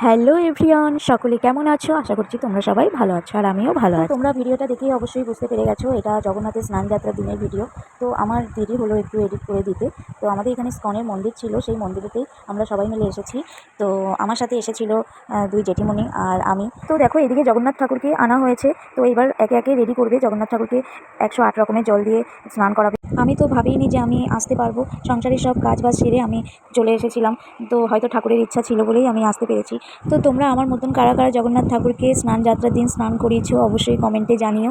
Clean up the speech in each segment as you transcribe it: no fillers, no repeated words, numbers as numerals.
Hello everyone, সকলে কেমন আছো? আশা করছি তোমরা সবাই ভালো আছো আর আমিও ভালো আছি। তোমরা ভিডিওটা দেখেই অবশ্যই বুঝতে পেরে গেছো এটা জগন্নাথের স্নান যাত্রার দিনের ভিডিও। তো আমার দেরি হলো একটু এডিট করে দিতে। তো আমাদের এখানে ইসকনের মন্দির ছিল, সেই মন্দিরেতেই আমরা সবাই মিলে এসেছি। তো আমার সাথে এসেছিল দুই জেঠিমণি আর আমি। তো দেখো এদিকে জগন্নাথ ঠাকুরকে আনা হয়েছে। তো এবার একে একে রেডি করবে জগন্নাথ ঠাকুরকে 108 রকমের জল দিয়ে স্নান করাবে। আমি তো ভাবিনি যে আমি আসতে পারবো, সংসারের সব কাজ বাজ সেরে আমি চলে এসেছিলাম। তো হয়তো ঠাকুরের ইচ্ছা ছিল বলেই আমি আসতে পেরেছি। তো তোমরা আমার মতন কারা কারা জগন্নাথ ঠাকুরকে স্নান যাত্রার দিন স্নান করিয়েছো অবশ্যই কমেন্টে জানিও।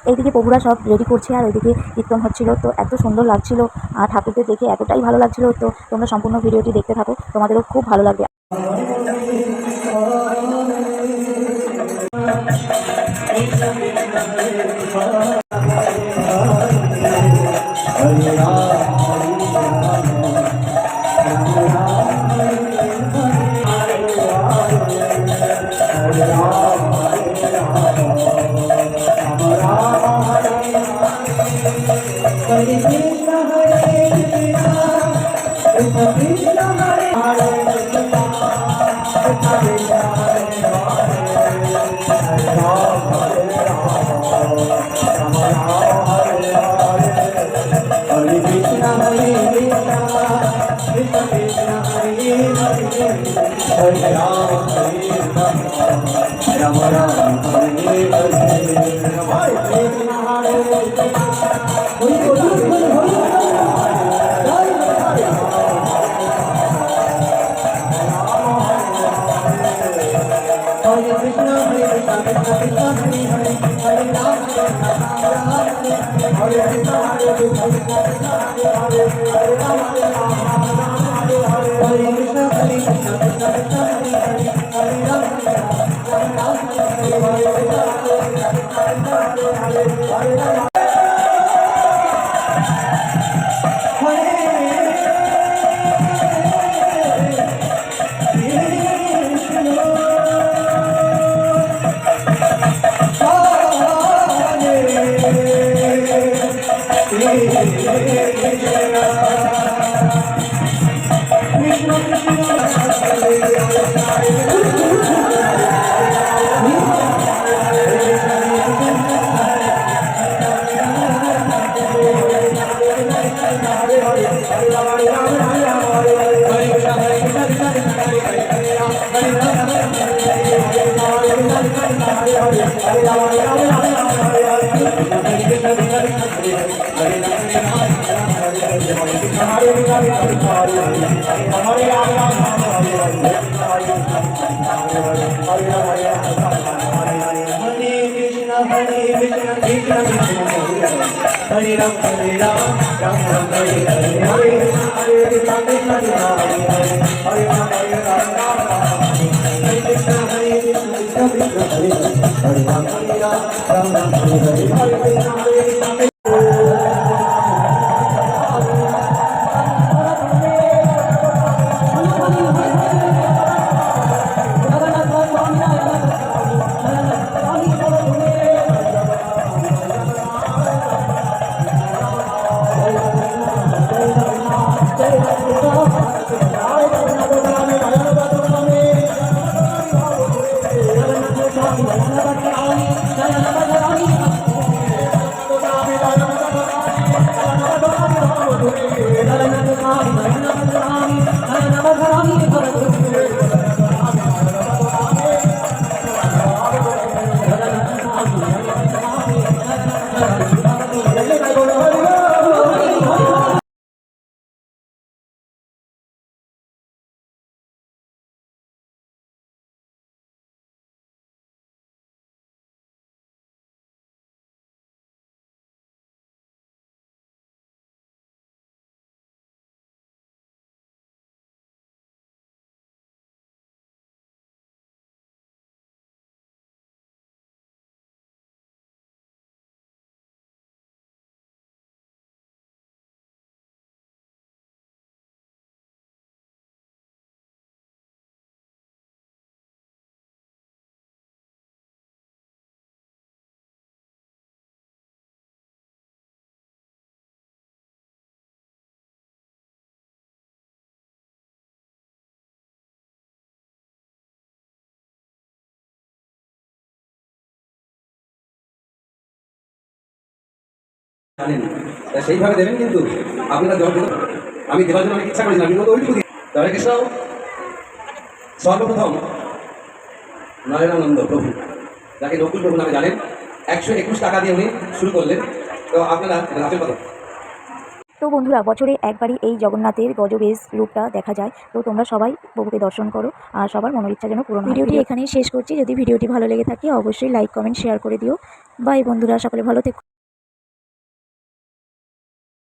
এইদিকে প্রভুরা সব রেডি করছে আর ওইদিকে কীর্তন হচ্ছিল। তো এত সুন্দর লাগছিল আর ঠাকুরকে দেখে এতটাই ভালো লাগছিল। তো তোমরা সম্পূর্ণ ভিডিওটি দেখতে থাকো, তোমাদেরও খুব ভালো লাগবে। Hare Ram, Ram Ram, Hare Hare, Hare Krishna, Krishna Hare Ram, Ram Ram, Hare Krishna, Krishna Krishna Hare Hare Ram, Ram Ram, Hare Hare, Hare Krishna, Krishna জানেন তা সেইভাবে দেবেন, কিন্তু আপনারা জল দিন। আমি দেওয়ার জন্য অনেক ইচ্ছা করেছিলাম, কিন্তু ওই টুকু হরে কৃষ্ণ। সর্বপ্রথম নয়নানন্দ প্রভু, যাকে নকুল প্রভু নামে জানেন, 121 টাকা দিয়ে উনি শুরু করলেন। তো আপনারা নাচের কথা। তো বন্ধুরা, বছরে একবারই এই জগন্নাথের গজবেশ রূপটা দেখা যায়। তো তোমরা সবাই প্রভুকে দর্শন করো আর সবার মনের ইচ্ছা যেন পূরণ হয়। ভিডিওটি এখানেই শেষ করছি। যদি ভিডিওটি ভালো লেগে থাকে অবশ্যই লাইক, কমেন্ট, শেয়ার করে দিও। বাই বন্ধুরা, সকলে ভালো থেকো।